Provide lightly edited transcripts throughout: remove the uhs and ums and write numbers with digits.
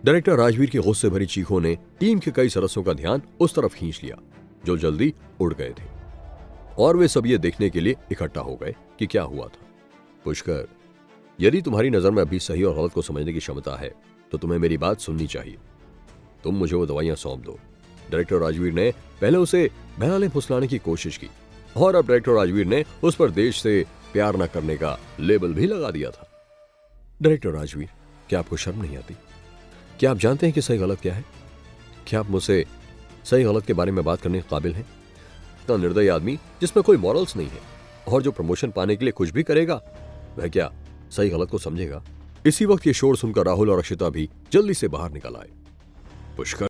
Director Rajveer की गुस्से भरी चीखों ने टीम के कई सदस्यों का ध्यान उस तरफ खींच लिया जो जल्दी उड़ गए थे, और वे सब ये देखने के लिए इकट्ठा हो गए कि क्या हुआ था। पुष्कर, यदि तुम्हारी नजर में अभी सही और गलत को समझने की क्षमता है तो तुम्हें मेरी बात सुननी चाहिए। तुम मुझे वो दवाइयां सौंप दो। डायरेक्टर राजवीर ने पहले उसे बहलाने फुसलाने की कोशिश की, और अब डायरेक्टर राजवीर ने उस पर देश से प्यार न करने का लेबल भी लगा दिया था। डायरेक्टर राजवीर, क्या आपको शर्म नहीं आती? क्या आप जानते हैं कि सही गलत क्या है? क्या आप मुझसे सही गलत के बारे में बात करने के काबिल हैं? इतना निर्दयी आदमी जिसमें कोई मॉरल्स नहीं है और जो प्रमोशन पाने के लिए कुछ भी करेगा, वह क्या सही गलत को समझेगा? इसी वक्त ये शोर सुनकर राहुल और अक्षिता भी जल्दी से बाहर निकल आए। पुष्कर,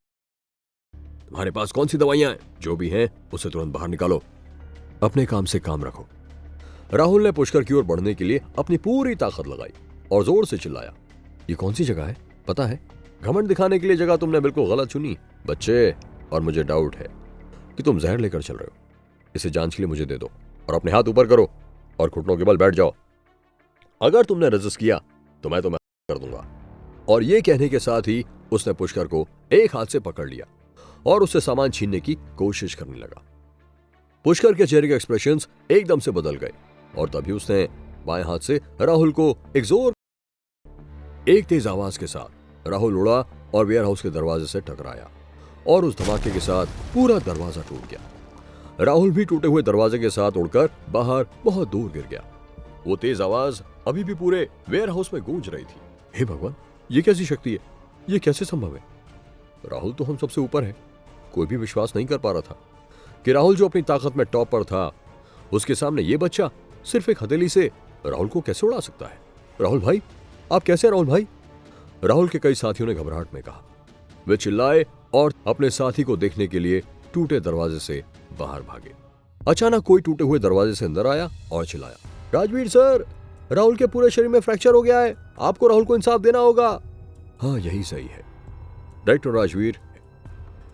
तुम्हारे पास कौन सी दवाइयां हैं? जो भी हैं उसे तुरंत बाहर निकालो। अपने काम से काम रखो। राहुल ने पुष्कर की ओर बढ़ने के लिए अपनी पूरी ताकत लगाई और जोर से चिल्लाया, ये कौन सी जगह है? पता है, घमंड दिखाने के लिए जगह तुमने बिल्कुल गलत चुनी बच्चे, और मुझे डाउट है कि तुम जहर लेकर चल रहे हो। इसे जांच के लिए मुझे दे दो और अपने हाथ ऊपर करो और घुटनों के बल बैठ जाओ। अगर तुमने रेजिस्ट किया तो मैं तुम्हें कर दूंगा। और ये कहने के साथ ही उसने पुष्कर को एक हाथ से पकड़ लिया और उससे सामान छीनने की कोशिश करने लगा। पुष्कर के चेहरे के एक्सप्रेशंस एकदम से बदल गए और तभी उसने बाएं हाथ से राहुल को एक तेज आवाज के साथ राहुल उड़ा और वेयर हाउस के दरवाजे से टकराया, और उस धमाके के साथ पूरा दरवाजा टूट गया। राहुल भी टूटे हुए दरवाजे के साथ उड़कर बाहर बहुत दूर गिर गया। वो तेज आवाज अभी भी पूरे वेयर हाउस में गूंज रही थी। हे भगवान, ये कैसी शक्ति है? ये कैसे संभव है? राहुल तो हम सबसे ऊपर है। कोई भी विश्वास नहीं कर पा रहा था कि राहुल जो अपनी ताकत में टॉप पर था, उसके सामने ये बच्चा सिर्फ एक हथेली से राहुल को कैसे उड़ा सकता है? राहुल भाई, आप कैसे? राहुल भाई, राहुल के कई साथियों ने घबराहट में कहा। वे चिल्लाए और अपने साथी को देखने के लिए टूटे दरवाजे से बाहर भागे। अचानक कोई टूटे हुए दरवाजे से अंदर आया और चिल्लाया, राजवीर सर, राहुल के पूरे शरीर में फ्रैक्चर हो गया है। आपको राहुल को इंसाफ देना होगा। हाँ, यही सही है डायरेक्टर राजवीर।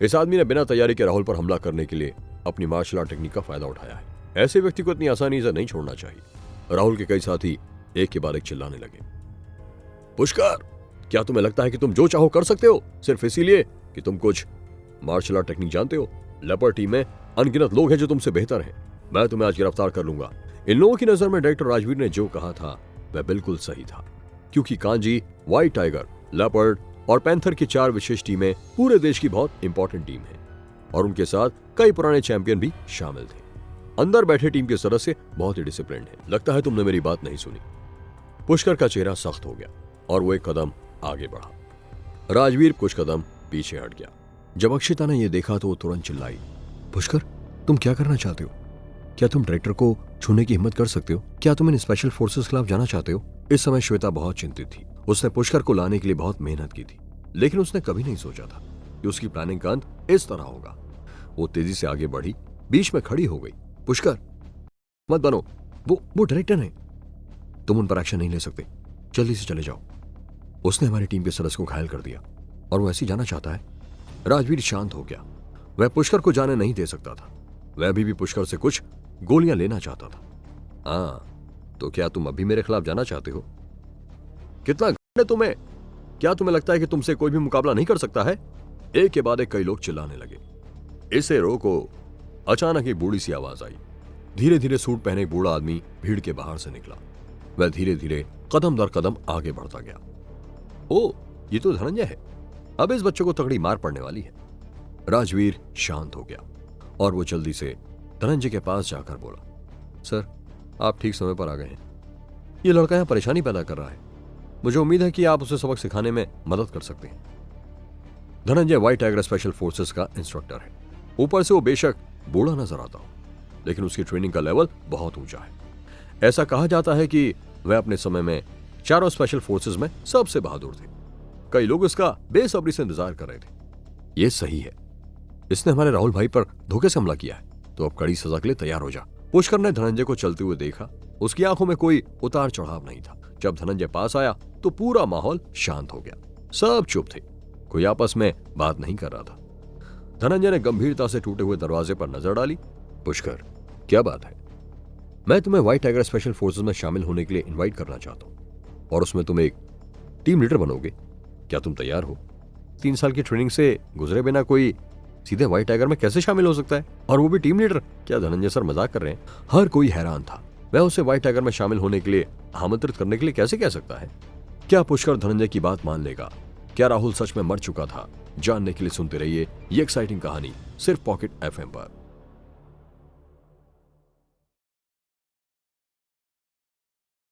इस आदमी ने बिना तैयारी के राहुल पर हमला करने के लिए अपनी मार्शल आर्ट टेक्निक का फायदा उठाया है। ऐसे व्यक्ति को इतनी आसानी से नहीं छोड़ना चाहिए। राहुल के कई साथी एक के बाद एक चिल्लाने लगे। पुष्कर, क्या तुम्हें लगता है कि तुम जो चाहो कर सकते हो सिर्फ इसीलिए कि तुम कुछ मार्शल आर्ट टेक्निक जानते हो? लेपर्ड टीम में अनगिनत लोग हैं जो तुमसे बेहतर हैं। मैं तुम्हें आज गिरफ्तार कर लूंगा। इन लोगों की नजर में डायरेक्टर राजवीर ने जो कहा था वह बिल्कुल सही था, क्योंकि कांजी, व्हाइट टाइगर, लेपर्ड और पैंथर की 4 विशेष टीमें पूरे देश की बहुत इंपॉर्टेंट टीम है, और उनके साथ कई पुराने चैंपियन भी शामिल थे। अंदर बैठे टीम के सदस्य बहुत ही डिसिप्लिन है। लगता है तुमने मेरी बात नहीं सुनी। पुष्कर का चेहरा सख्त हो गया और वो एक कदम आगे बढ़ा। राजवीर कुछ कदम पीछे हट गया। जब अक्षिता ने यह देखा तो वो तुरंत चिल्लाई, पुष्कर, तुम क्या करना चाहते हो? क्या तुम डायरेक्टर को छूने की हिम्मत कर सकते हो? क्या तुम इन स्पेशल फोर्सेस के खिलाफ जाना चाहते हो? इस समय श्वेता बहुत चिंतित थी। उसने पुष्कर को लाने के लिए बहुत मेहनत की थी, लेकिन उसने कभी नहीं सोचा था कि उसकी प्लानिंग का अंत इस तरह होगा। वो तेजी से आगे बढ़ी, बीच में खड़ी हो गई। पुष्कर, मत बनो, वो डायरेक्टर है, तुम उन पर एक्शन नहीं ले सकते। जल्दी से चले जाओ। उसने हमारी टीम के सदस्य को घायल कर दिया और वो ऐसे जाना चाहता है। राजवीर शांत हो गया। वह पुष्कर को जाने नहीं दे सकता था। वह अभी भी पुष्कर से कुछ गोलियां लेना चाहता था। हाँ, तो क्या तुम अभी मेरे खिलाफ जाना चाहते हो? कितना घमंड है तुम्हें? क्या तुम्हें लगता है कि तुमसे कोई भी मुकाबला नहीं कर सकता है? एक के बाद एक कई लोग चिल्लाने लगे, इसे रोको। अचानक एक बूढ़ी सी आवाज आई। धीरे धीरे सूट पहने एक बूढ़ा आदमी भीड़ के बाहर से निकला। वह धीरे धीरे कदम दर कदम आगे बढ़ता गया। ओ, ये तो धनंजय है। अब इस बच्चे को तगड़ी मार पड़ने वाली है। राजवीर शांत हो गया और वो जल्दी से धनंजय के पास जाकर बोला, सर, आप ठीक समय पर आ गए हैं। ये लड़का यहां परेशानी पैदा कर रहा है। मुझे उम्मीद है कि आप उसे सबक सिखाने में मदद कर सकते हैं। Dhananjay white tiger special forces का इंस्ट्रक्टर है। ऊपर से वो बेशक बूढ़ा नजर आता हो, लेकिन उसकी ट्रेनिंग का लेवल बहुत ऊंचा है। ऐसा कहा जाता है कि वह अपने समय में चारों स्पेशल फोर्सेस में सबसे बहादुर थे। कई लोग इसका बेसब्री से इंतजार कर रहे थे। यह सही है, इसने हमारे राहुल भाई पर धोखे से हमला किया है, तो अब कड़ी सजा के लिए तैयार हो जा। पुष्कर ने धनंजय को चलते हुए देखा। उसकी आंखों में कोई उतार चढ़ाव नहीं था। जब धनंजय पास आया तो पूरा माहौल शांत हो गया। सब चुप थे, कोई आपस में बात नहीं कर रहा था। धनंजय ने गंभीरता से टूटे हुए दरवाजे पर नजर डाली। पुष्कर, क्या बात है? मैं तुम्हें व्हाइट टाइगर स्पेशल फोर्सेस में शामिल होने के लिए इनवाइट करना चाहता हूं, और उसमें तुम एक टीम लीडर बनोगे। क्या तुम तैयार हो? 3 साल की ट्रेनिंग से गुजरे बिना कोई सीधे व्हाइट टाइगर में कैसे शामिल हो सकता है, और वो भी टीम लीडर? क्या धनंजय सर मजाक कर रहे हैं? हर कोई हैरान था। वह उसे व्हाइट टाइगर में शामिल होने के लिए आमंत्रित करने के लिए कैसे कह सकता है? क्या पुष्कर धनंजय की बात मान लेगा? क्या राहुल सच में मर चुका था? जानने के लिए सुनते रहिए ये एक्साइटिंग कहानी सिर्फ पॉकेट एफएम पर।